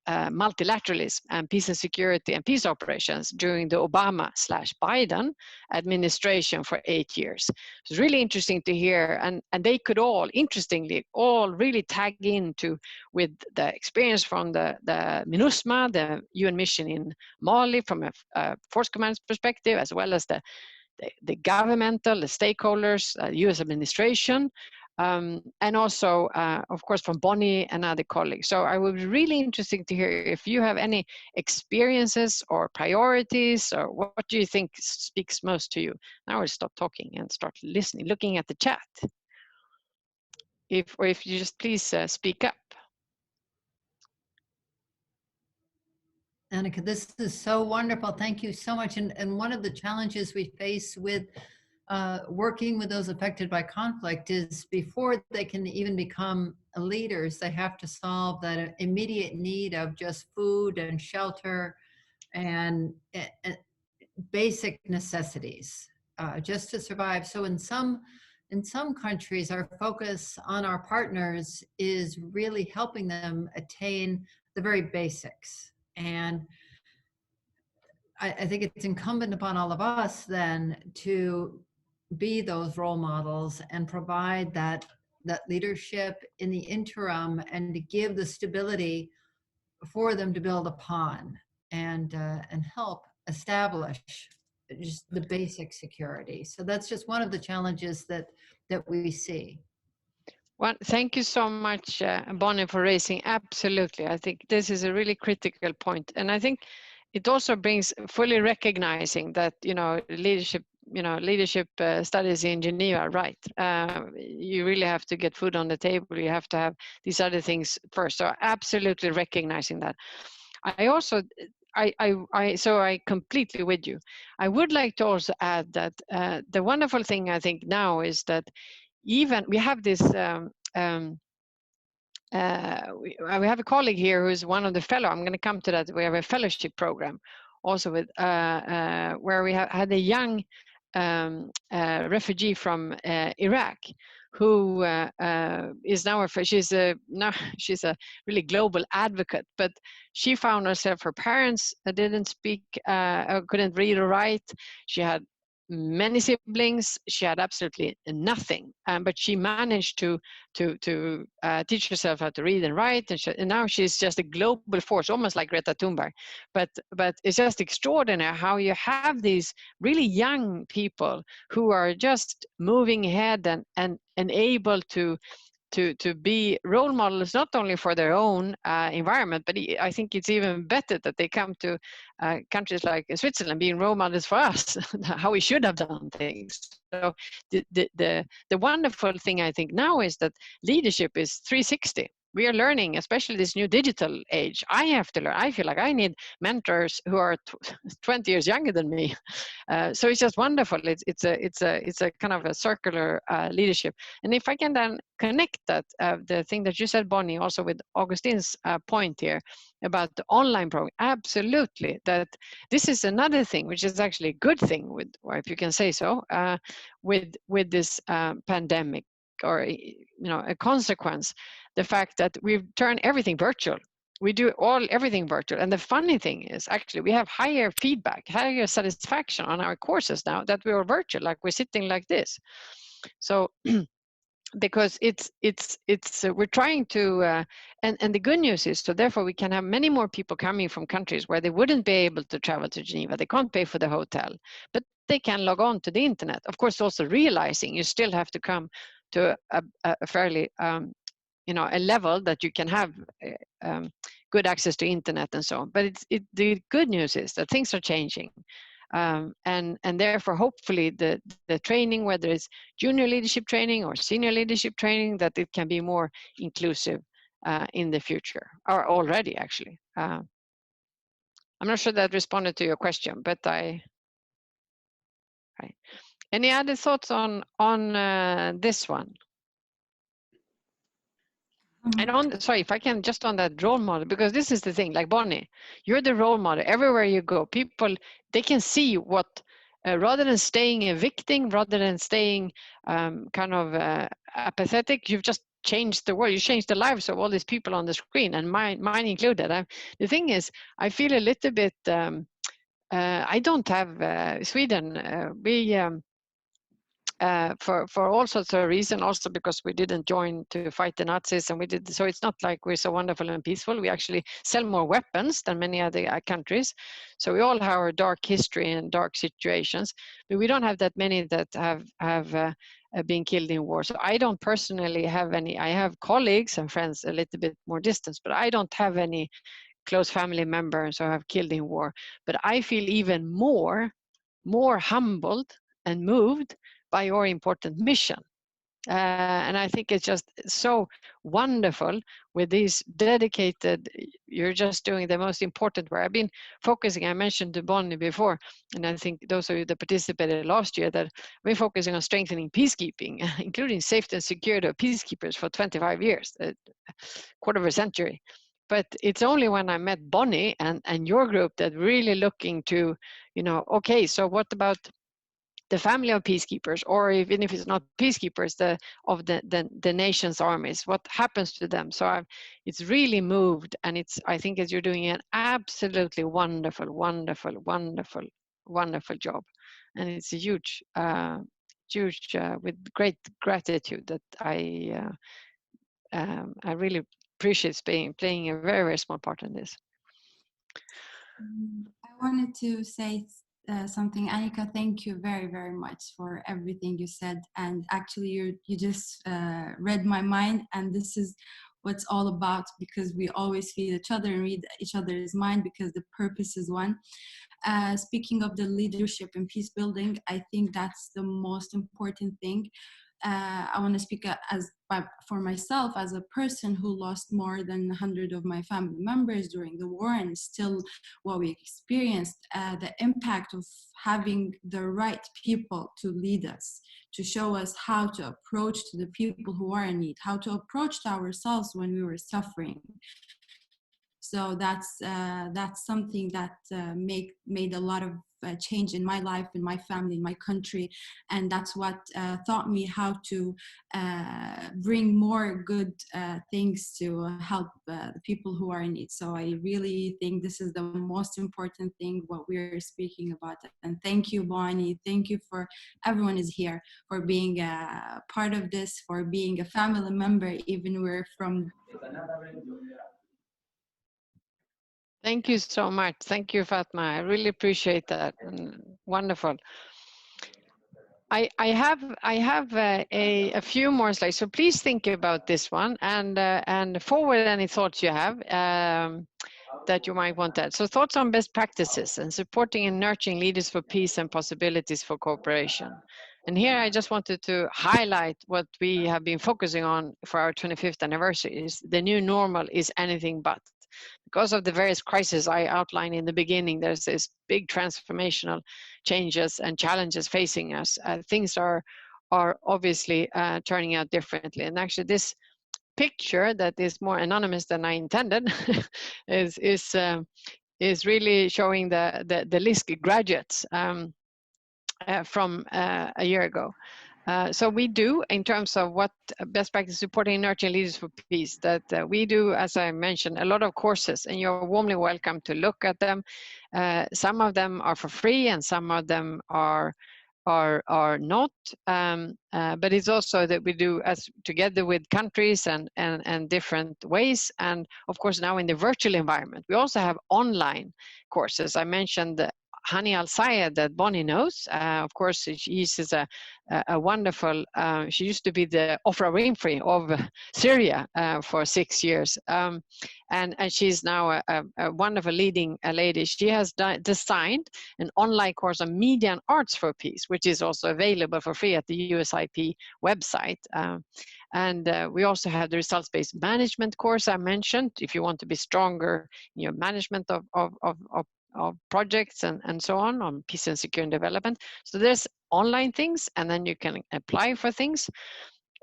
multilateralism and peace and security and peace operations during the Obama/Biden administration for 8 years. It was really interesting to hear, and they could all, interestingly, all really tag into with the experience from the MINUSMA, the UN mission in Mali, from a force command's perspective, as well as the governmental, the stakeholders, US administration, and also, of course, from Bonnie and other colleagues. So I would be really interesting to hear if you have any experiences or priorities, or what do you think speaks most to you? Now I'll stop talking and start listening, looking at the chat. If you just please speak up. Annika, this is so wonderful. Thank you so much. And one of the challenges we face with working with those affected by conflict is, before they can even become leaders, they have to solve that immediate need of just food and shelter and basic necessities just to survive. So in some countries, our focus on our partners is really helping them attain the very basics. And I think it's incumbent upon all of us then to be those role models and provide that leadership in the interim, and to give the stability for them to build upon, and help establish just the basic security. So that's just one of the challenges that we see. Well, thank you so much, Bonnie, for raising. Absolutely. I think this is a really critical point. And I think it also brings fully recognizing that, leadership studies in Geneva, right? You really have to get food on the table. You have to have these other things first. So absolutely recognizing that. I also so I completely with you. I would like to also add that the wonderful thing I think now is that even we have this we have a colleague here who's one of the fellow. I'm going to come to that. We have a fellowship program also with where we had a young refugee from Iraq who is now she's a now she's a really global advocate, but she found herself, her parents didn't speak couldn't read or write. She had many siblings. She had absolutely nothing, but she managed to teach herself how to read and write, and now she's just a global force, almost like Greta Thunberg. But it's just extraordinary how you have these really young people who are just moving ahead and able to be role models not only for their own environment, but I think it's even better that they come to countries like Switzerland being role models for us, how we should have done things. So the wonderful thing I think now is that leadership is 360. We are learning, especially this new digital age. I have to learn. I feel like I need mentors who are 20 years younger than me. So it's just wonderful. It's a kind of a circular leadership. And if I can then connect that, the thing that you said, Bonnie, also with Augustine's point here about the online program, absolutely. That this is another thing, which is actually a good thing with, or if you can say so, with this pandemic, or a consequence, the fact that we've turned everything virtual. We do everything virtual, and the funny thing is actually we have higher feedback, higher satisfaction on our courses now that we are virtual, like we're sitting like this. So because we're trying to and the good news is, so therefore we can have many more people coming from countries where they wouldn't be able to travel to Geneva. They can't pay for the hotel, but they can log on to the internet. Of course, also realizing you still have to come to a fairly a level that you can have good access to internet and so on. But the good news is that things are changing. And therefore, hopefully, the training, whether it's junior leadership training or senior leadership training, that it can be more inclusive in the future, or already actually. I'm not sure that responded to your question, but right. Any other thoughts on this one? And sorry, if I can just on that role model, because this is the thing, like Bonnie, you're the role model everywhere you go. People, they can see what, rather than staying a victim, rather than staying kind of apathetic, you've just changed the world. You changed the lives of all these people on the screen, and mine included. The thing is, I feel a little bit, I don't have Sweden. We, for all sorts of reasons, also because we didn't join to fight the Nazis, and we did, so it's not like we're so wonderful and peaceful. We actually sell more weapons than many other countries, so we all have our dark history and dark situations, but we don't have that many that have been killed in war. So I don't personally have any. I have colleagues and friends a little bit more distance, but I don't have any close family members who have killed in war. But I feel even more humbled and moved by your important mission. And I think it's just so wonderful with these dedicated, you're just doing the most important work. I've been focusing, I mentioned to Bonnie before, and I think those of you that participated last year, that we're focusing on strengthening peacekeeping, including safety and security of peacekeepers for 25 years, a quarter of a century. But it's only when I met Bonnie and your group that really looking to, okay, so what about the family of peacekeepers, or even if it's not peacekeepers, the nation's armies, what happens to them? So it's really moved, and I think that you're doing an absolutely wonderful job, and it's a huge with great gratitude that I really appreciate playing a very, very small part in this. I wanted to say something. Annika, thank you very, very much for everything you said. And actually, you just read my mind, and this is what's all about, because we always feel each other and read each other's mind, because the purpose is one. Speaking of the leadership and peace building, I think that's the most important thing. I want to speak for myself as a person who lost more than 100 of my family members during the war, and still what we experienced, the impact of having the right people to lead us, to show us how to approach to the people who are in need, how to approach to ourselves when we were suffering. So that's something that made a lot of change in my life, in my family, in my country, and that's what taught me how to bring more good things to help the people who are in need. So I really think this is the most important thing what we're speaking about. And thank you, Bonnie. Thank you for everyone is here for being a part of this, for being a family member, even we're from. Thank you so much. Thank you, Fatma. I really appreciate that. Wonderful. I have a few more slides, so please think about this one and forward any thoughts you have that you might want to add. So thoughts on best practices and supporting and nurturing leaders for peace and possibilities for cooperation. And here I just wanted to highlight what we have been focusing on for our 25th anniversary is the new normal is anything but. Because of the various crises I outlined in the beginning, there's this big transformational changes and challenges facing us. Things are obviously turning out differently. And actually this picture that is more anonymous than I intended is really showing the LISC graduates from a year ago. So we do, in terms of what best practice supporting and nurturing leaders for peace, that we do, as I mentioned, a lot of courses, and you're warmly welcome to look at them. Some of them are for free, and some of them are not. But it's also that we do as together with countries and different ways. And of course, now in the virtual environment, we also have online courses. I mentioned Hani Al-Sayed that Bonnie knows. Of course, she is a wonderful, she used to be the Oprah Winfrey of Syria for 6 years. And she's now a wonderful leading lady. She has designed an online course on media and arts for peace, which is also available for free at the USIP website. And we also have the results-based management course I mentioned, if you want to be stronger in your management of projects and so on peace and security and development. So there's online things, and then you can apply for things.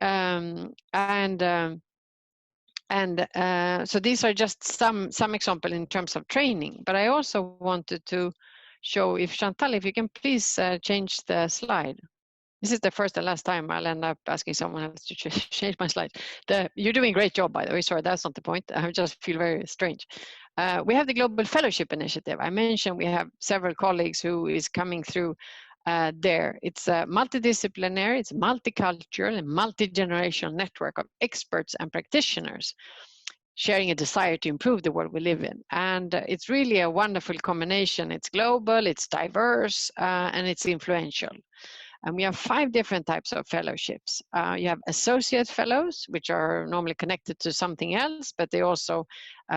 So these are just some example in terms of training. But I also wanted to show, if Chantal, if you can please change the slide. This is the first and last time I'll end up asking someone else to change my slide. You're doing a great job, by the way. Sorry, that's not the point. I just feel very strange. We have the Global Fellowship Initiative. I mentioned we have several colleagues who is coming through there. It's a multidisciplinary, it's multicultural and multi-generational network of experts and practitioners sharing a desire to improve the world we live in. And it's really a wonderful combination. It's global, it's diverse, and it's influential. And we have 5 different types of fellowships. You have associate fellows, which are normally connected to something else, but they also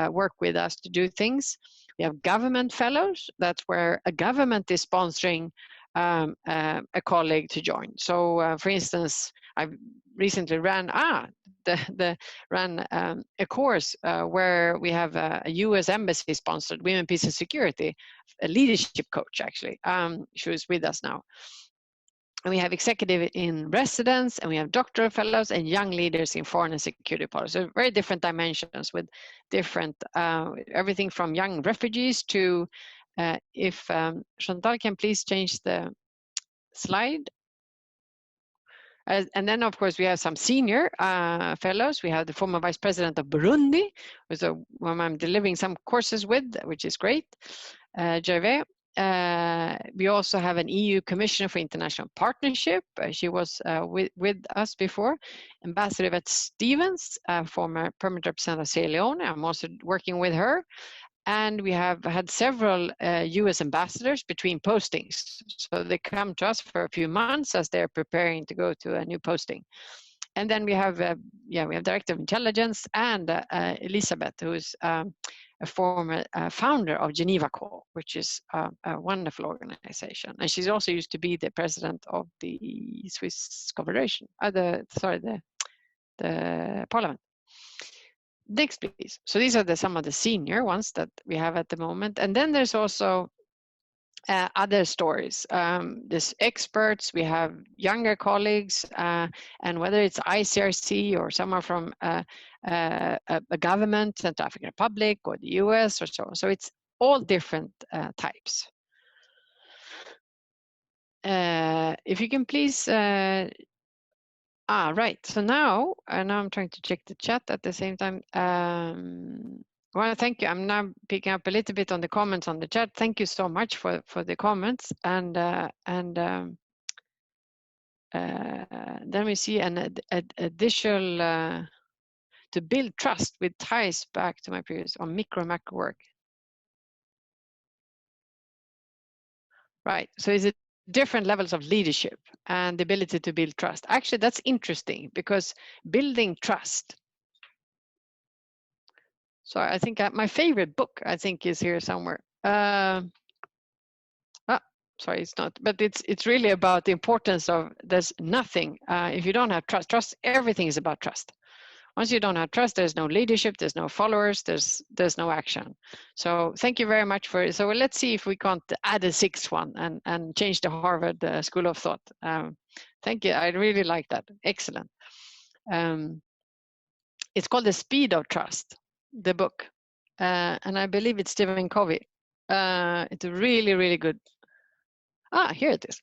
work with us to do things. We have government fellows. That's where a government is sponsoring a colleague to join. So, for instance, I recently ran a course where we have a U.S. Embassy sponsored Women, Peace and Security, a leadership coach actually. She is with us now. And we have executive in residence, and we have doctoral fellows and young leaders in foreign and security policy. So very different dimensions with different, everything from young refugees to, if Chantal can please change the slide. And then, of course, we have some senior fellows. We have the former vice president of Burundi, who's whom I'm delivering some courses with, which is great, Gervais. We also have an EU Commissioner for International Partnership. She was with us before. Ambassador Yvette Stevens, former permanent representative of Sierra Leone. I'm also working with her. And we have had several US ambassadors between postings. So they come to us for a few months as they're preparing to go to a new posting. And then we have, we have Director of Intelligence and Elizabeth, who's a former founder of Geneva Call, which is a wonderful organization. And she's also used to be the president of the Swiss Confederation, the parliament. Next, please. So these are some of the senior ones that we have at the moment. And then there's also other stories. There's experts, we have younger colleagues, and whether it's ICRC or someone from a government, Central African Republic or the US or so on. So it's all different types. If you can please, right. So now I'm trying to check the chat at the same time. Well, thank you. I'm now picking up a little bit on the comments on the chat. Thank you so much for the comments. And then we see an additional to build trust with ties back to my previous on micro and macro work. Right. So is it different levels of leadership and the ability to build trust? Actually, that's interesting because building trust. So I think my favorite book, I think, is here somewhere. Sorry, it's not, but it's really about the importance of there's nothing if you don't have trust. Everything is about trust. Once you don't have trust, there's no leadership, there's no followers, there's no action. So thank you very much for it. So let's see if we can't add a sixth one and change the Harvard School of Thought. Thank you. I really like that. Excellent. It's called The Speed of Trust, the book. And I believe it's Stephen Covey. It's really, really good. Here it is.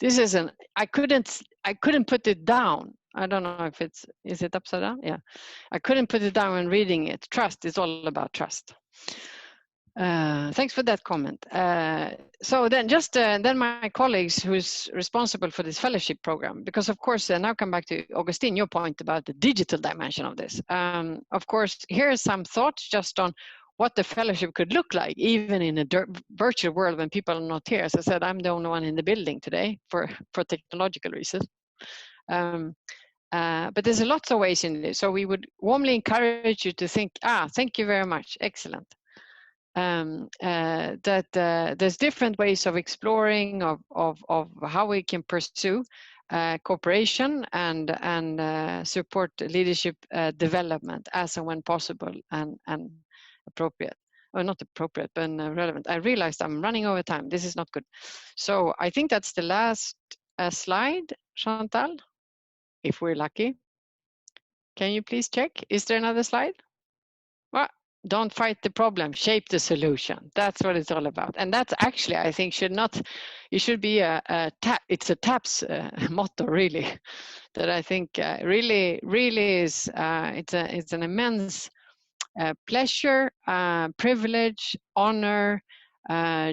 This is I couldn't put it down. I don't know if is it upside down? Yeah. I couldn't put it down when reading it. Trust is all about trust. Thanks for that comment. So then then my colleagues who's responsible for this fellowship program, because of course, now come back to Augustine, your point about the digital dimension of this. Of course, here are some thoughts just on what the fellowship could look like, even in a virtual world when people are not here. As I said, I'm the only one in the building today for technological reasons. But there's lots of ways in this. So we would warmly encourage you to think, thank you very much, excellent. That there's different ways of exploring of how we can pursue cooperation and support leadership development as and when possible and appropriate. Or not appropriate, but relevant. I realized I'm running over time. This is not good. So I think that's the last slide, Chantal, if we're lucky. Can you please check? Is there another slide? Well, don't fight the problem, shape the solution. That's what it's all about. And that's actually, I think, it should be it's a TAPS motto, really, that I think really is, it's an immense pleasure, privilege, honor,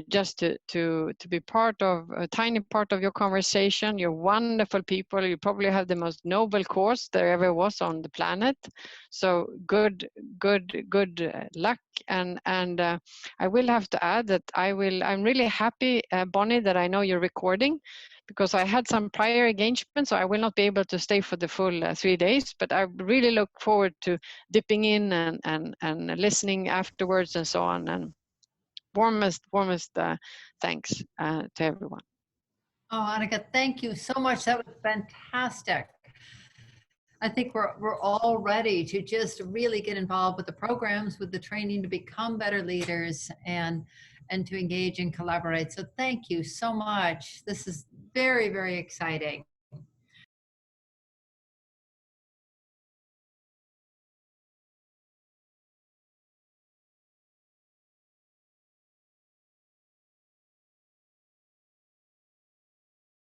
just to be part of a tiny part of your conversation. You're wonderful people. You probably have the most noble cause there ever was on the planet. So good luck. And I will have to add that I'm really happy, Bonnie, that I know you're recording, because I had some prior engagements, so I will not be able to stay for the full 3 days, but I really look forward to dipping in and listening afterwards and so on. And warmest thanks to everyone. Oh, Annika, thank you so much. That was fantastic. I think we're all ready to just really get involved with the programs, with the training to become better leaders and to engage and collaborate. So thank you so much. This is very, very exciting.